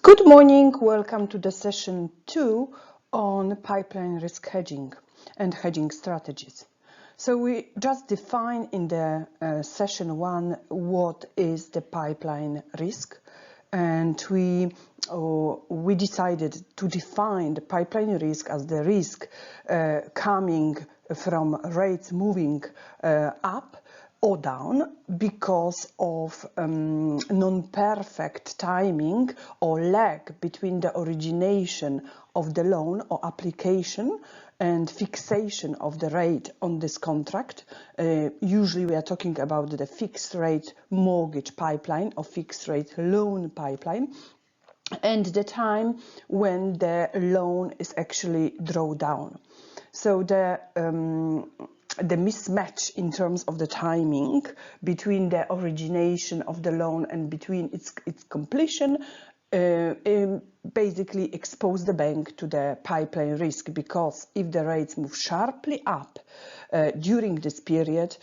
Good morning, welcome to the session 2 on pipeline risk hedging and hedging strategies. So we just defined in the session 1 what is the pipeline risk, and we decided to define the pipeline risk as the risk coming from rates moving up or down because of non-perfect timing or lag between the origination of the loan or application and fixation of the rate on this contract. Usually we are talking about the fixed rate mortgage pipeline or fixed rate loan pipeline, and the time when the loan is actually drawn down. So the mismatch in terms of the timing between the origination of the loan and between its completion basically expose the bank to the pipeline risk, because if the rates move sharply up during this period,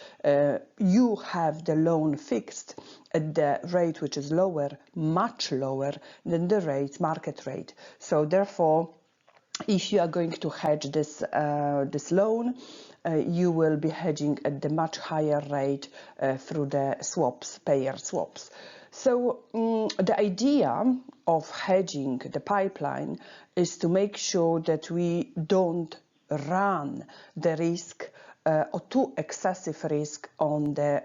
you have the loan fixed at the rate which is lower, much lower than the market rate. So therefore, if you are going to hedge this loan, you will be hedging at the much higher rate through the swaps, payer swaps. So the idea of hedging the pipeline is to make sure that we don't run the risk or too excessive risk on the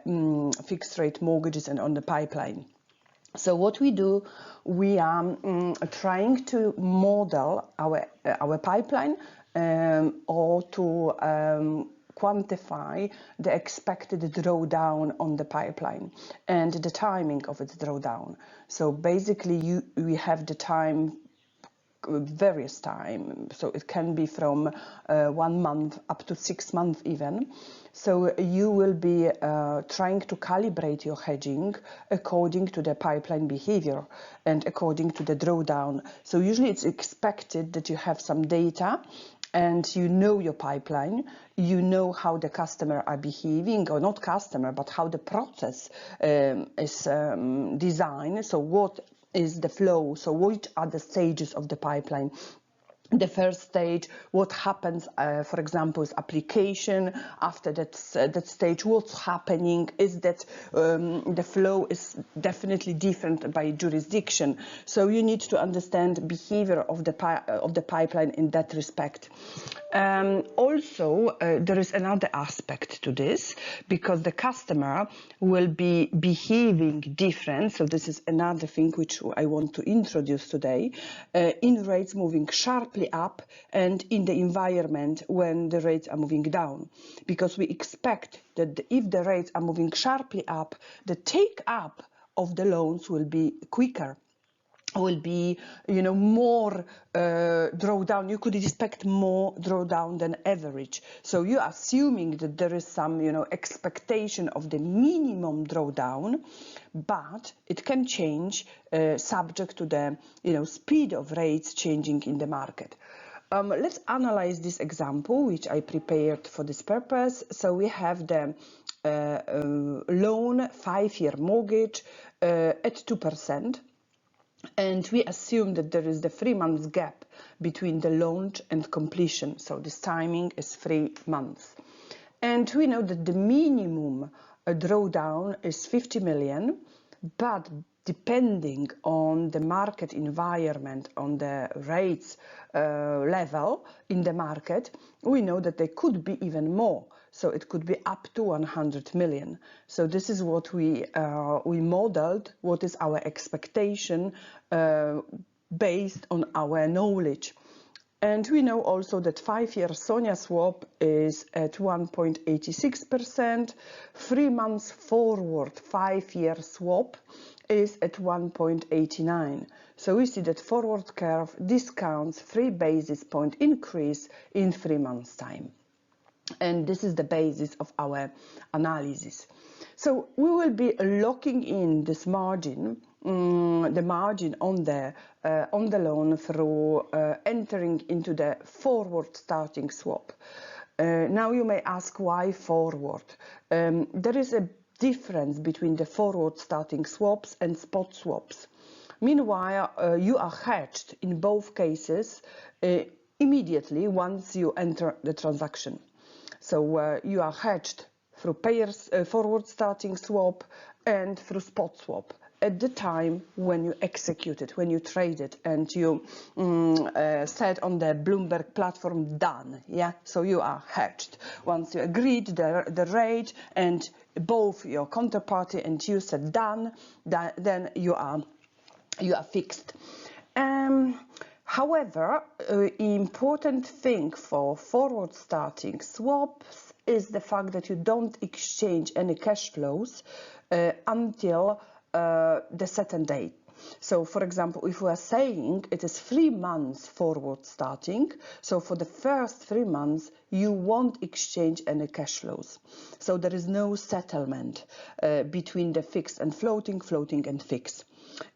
fixed rate mortgages and on the pipeline. So what we do, we are trying to model our pipeline or to quantify the expected drawdown on the pipeline and the timing of its drawdown. So basically we have the time, various time, so it can be from 1 month up to 6 months even. So you will be trying to calibrate your hedging according to the pipeline behavior and according to the drawdown. So usually it's expected that you have some data and you know your pipeline, you know how the customer are behaving, or not customer, but how the process is designed. So what is the flow? So what are the stages of the pipeline? The first stage, what happens, for example, is application. After that stage, what's happening is that the flow is definitely different by jurisdiction. So you need to understand behavior of the pipeline in that respect. Also, there is another aspect to this, because the customer will be behaving different. So this is another thing which I want to introduce today, in rates moving sharply up and in the environment when the rates are moving down, because we expect that if the rates are moving sharply up, the take up of the loans will be quicker, will be more drawdown. You could expect more drawdown than average. So you're assuming that there is some expectation of the minimum drawdown, but it can change subject to the speed of rates changing in the market. Let's analyze this example which I prepared for this purpose. So we have the loan 5-year mortgage at 2%. And we assume that there is the 3 months gap between the launch and completion. So this timing is 3 months. And we know that the minimum drawdown is 50 million, but depending on the market environment, on the rates level in the market, we know that there could be even more. So it could be up to 100 million. So this is what we modeled, what is our expectation based on our knowledge. And we know also that 5-year SONIA swap is at 1.86%, 3 months forward 5-year swap is at 1.89. So we see that forward curve discounts 3 basis point increase in 3 months time. And this is the basis of our analysis. So we will be locking in this margin, the margin on the loan through entering into the forward starting swap. Now you may ask, why forward? There is a difference between the forward starting swaps and spot swaps. Meanwhile, you are hedged in both cases immediately once you enter the transaction. So you are hedged through pairs, forward starting swap and through spot swap at the time when you execute it, when you trade it, and you said on the Bloomberg platform, done. Yeah, so you are hedged. Once you agreed the rate and both your counterparty and you said done, then you are fixed. However, important thing for forward starting swaps is the fact that you don't exchange any cash flows until the certain date. So, for example, if we are saying it is 3 months forward starting, so for the first 3 months you won't exchange any cash flows. So there is no settlement between the fixed and floating, floating and fixed.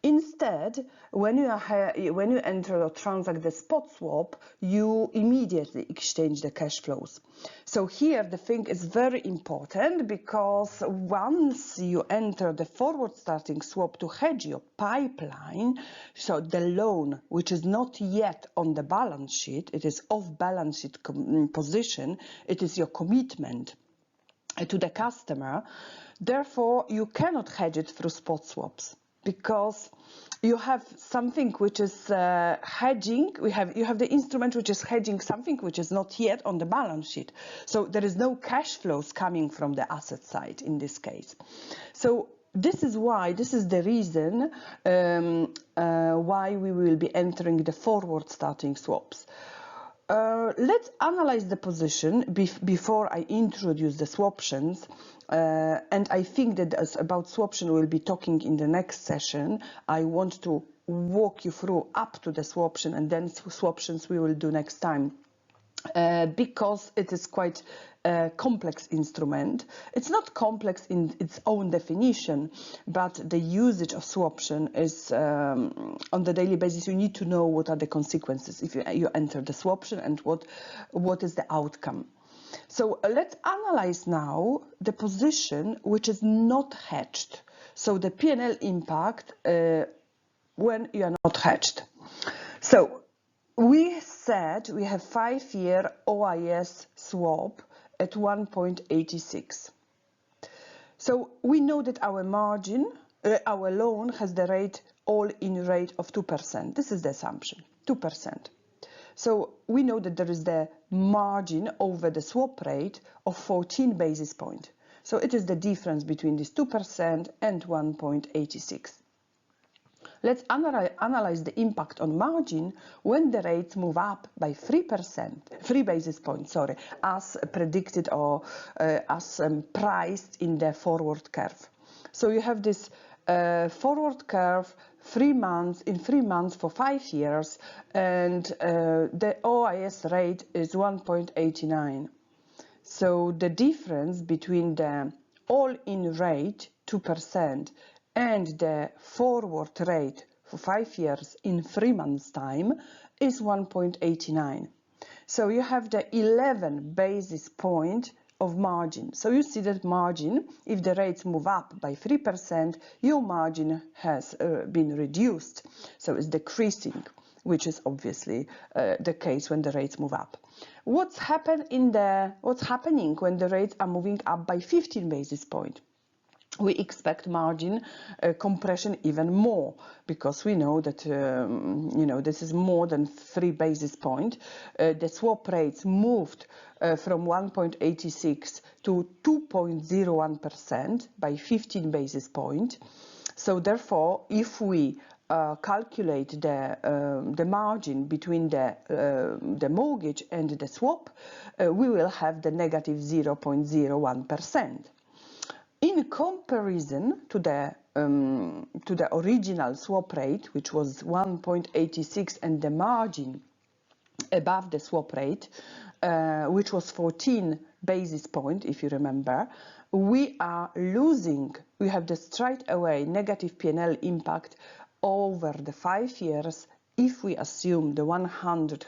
Instead, when you enter or transact the spot swap, you immediately exchange the cash flows. So here the thing is very important, because once you enter the forward starting swap to hedge your pipeline, so the loan which is not yet on the balance sheet, it is off balance sheet position, it is your commitment to the customer. Therefore, you cannot hedge it through spot swaps, because you have something which is hedging. You have the instrument which is hedging something which is not yet on the balance sheet. So there is no cash flows coming from the asset side in this case. So this is the reason why we will be entering the forward starting swaps. Let's analyze the position before I introduce the swaptions. And I think that about swaption we'll be talking in the next session. I want to walk you through up to the swaption, and then swaptions we will do next time. Because it is quite a complex instrument. It's not complex in its own definition, but the usage of swaption is on the daily basis. You need to know what are the consequences if you enter the swaption and what is the outcome. So let's analyze now the position which is not hedged. So the P&L impact when you are not hedged. So we said we have 5-year OIS swap at 1.86. So we know that our margin, our loan has the rate, all-in rate of 2%. This is the assumption, 2%. So we know that there is the margin over the swap rate of 14 basis points. So it is the difference between this 2% and 1.86. Let's analyze the impact on margin when the rates move up by 3 basis points, as predicted or as priced in the forward curve. So you have this forward curve, 3 months, in 3 months for 5 years, and the OIS rate is 1.89. So the difference between the all-in rate, 2%, and the forward rate for 5 years in 3 months' time is 1.89. So you have the 11 basis point of margin. So you see that margin, if the rates move up by 3%, your margin has been reduced. So it's decreasing, which is obviously the case when the rates move up. What's happening when the rates are moving up by 15 basis points? We expect margin compression even more, because we know that this is more than 3 basis points. The swap rates moved from 1.86 to 2.01% by 15 basis points. So therefore, if we calculate the margin between the mortgage and the swap, we will have the negative 0.01%. In comparison to the original swap rate, which was 1.86, and the margin above the swap rate, which was 14 basis points, if you remember, we are losing. We have the straight away negative P&L impact over the 5 years, if we assume the 100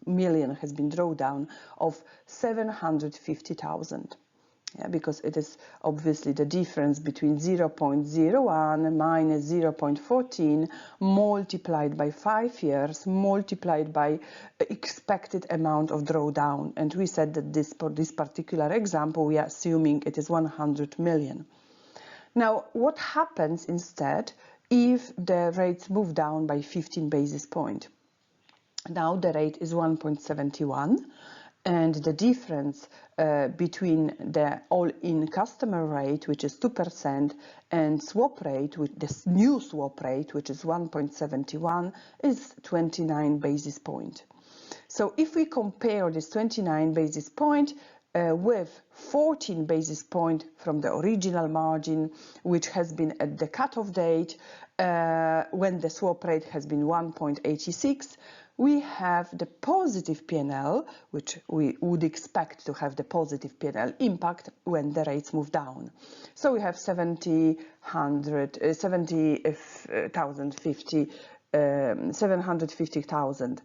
million has been drawn down, of 750,000. Yeah, because it is obviously the difference between 0.01 minus 0.14 multiplied by 5 years multiplied by expected amount of drawdown. And we said that for this particular example, we are assuming it is 100 million. Now, what happens instead if the rates move down by 15 basis points? Now the rate is 1.71. And the difference between the all-in customer rate, which is 2%, and swap rate, with this new swap rate, which is 1.71, is 29 basis points. So if we compare this 29 basis point with 14 basis point from the original margin, which has been at the cutoff date, when the swap rate has been 1.86, we have the positive P&L, which we would expect to have the positive P&L impact when the rates move down. So we have 750,000.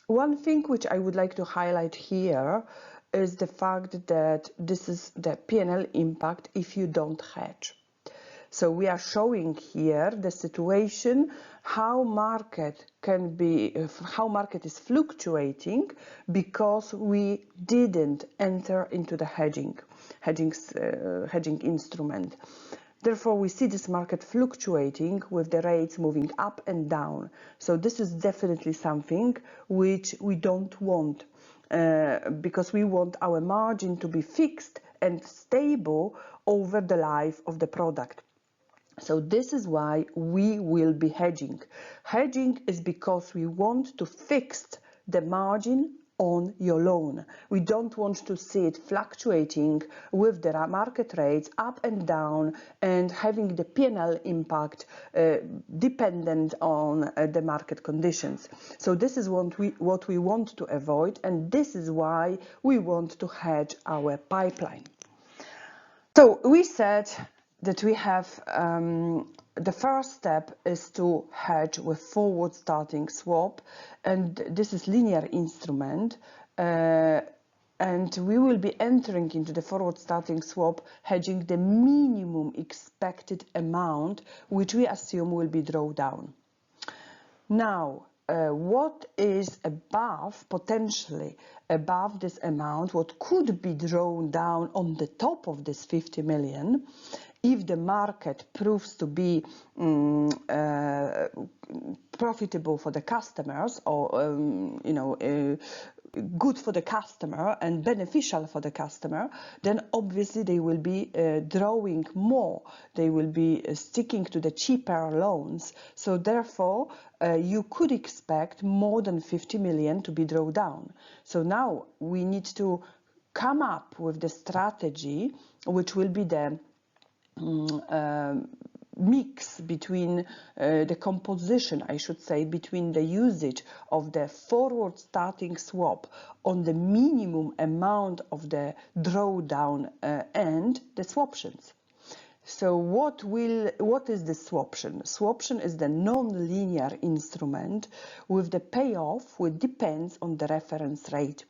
One thing which I would like to highlight here is the fact that this is the P&L impact if you don't hedge. So we are showing here the situation, how market is fluctuating because we didn't enter into the hedging instrument. Therefore, we see this market fluctuating with the rates moving up and down. So this is definitely something which we don't want because we want our margin to be fixed and stable over the life of the product. So this is why we will be hedging. Hedging is because we want to fix the margin on your loan. We don't want to see it fluctuating with the market rates up and down and having the P&L impact dependent on the market conditions. So this is what we want to avoid, and this is why we want to hedge our pipeline. So we said that we have the first step is to hedge with forward starting swap, and this is linear instrument, and we will be entering into the forward starting swap hedging the minimum expected amount which we assume will be drawdown. Now what is potentially above this amount, what could be drawn down on the top of this 50 million, if the market proves to be profitable for the customers, or good for the customer and beneficial for the customer, then obviously they will be drawing more. They will be sticking to the cheaper loans. So therefore, you could expect more than 50 million to be drawn down. So now we need to come up with the strategy, which will be the mix between the composition, I should say, between the usage of the forward starting swap on the minimum amount of the drawdown and the swaptions. So what is the swaption? Swaption is the non-linear instrument with the payoff which depends on the reference rate.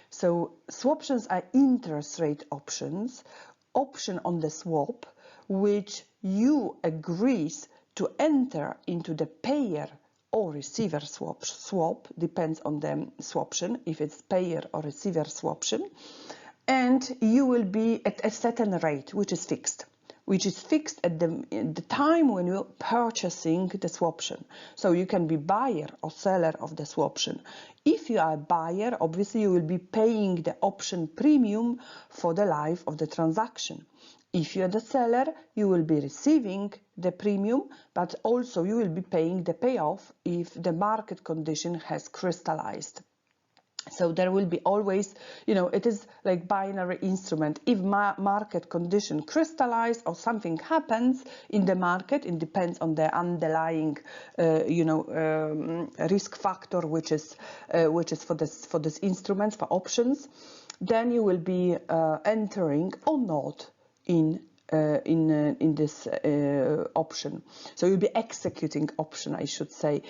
So swaptions are interest rate options, option on the swap, which you agrees to enter into the payer or receiver swap, depends on the swaption, if it's payer or receiver swaption, and you will be at a certain rate, which is fixed at the time when you're purchasing the swaption. So you can be buyer or seller of the swaption. If you are a buyer, obviously you will be paying the option premium for the life of the transaction. If you are the seller, you will be receiving the premium, but also you will be paying the payoff if the market condition has crystallized. So there will be always, it is like binary instrument. If market condition crystallize or something happens in the market, it depends on the underlying, risk factor, which is for this instruments, for options, then you will be entering or not in this option. So you'll be executing option, I should say,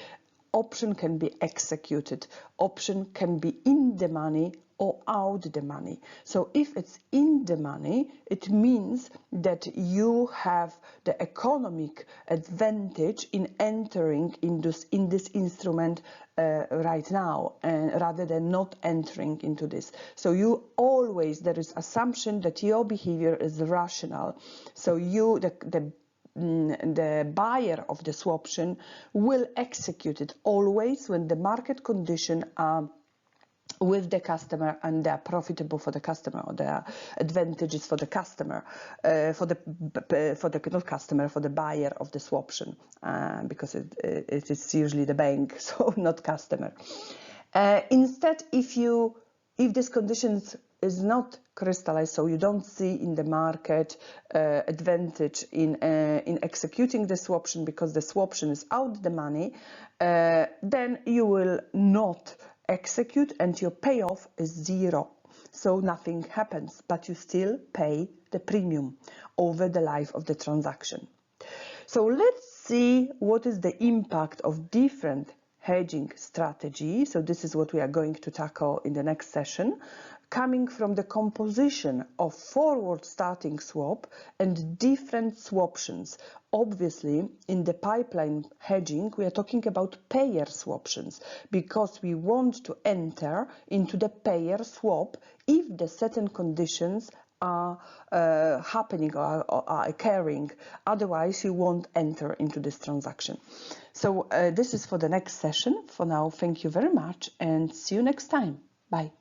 option can be executed. Option can be in the money or out the money. So if it's in the money, it means that you have the economic advantage in entering in this instrument right now, rather than not entering into this. So you always, there is assumption that your behavior is rational. So you, the buyer of the swaption, will execute it always when the market condition are with the customer and they are profitable for the customer, or they are advantages for the customer, for the not customer, for the buyer of the swaption, because it is usually the bank, so not customer. Instead, if this conditions is not crystallized, so you don't see in the market advantage in executing the swaption because the swaption is out the money, then you will not execute and your payoff is zero. So nothing happens, but you still pay the premium over the life of the transaction. So let's see what is the impact of different hedging strategy. So this is what we are going to tackle in the next session, coming from the composition of forward starting swap and different swaptions. Obviously, in the pipeline hedging, we are talking about payer swaptions because we want to enter into the payer swap if the certain conditions are happening or are occurring. Otherwise, you won't enter into this transaction. So this is for the next session. For now, thank you very much and see you next time. Bye.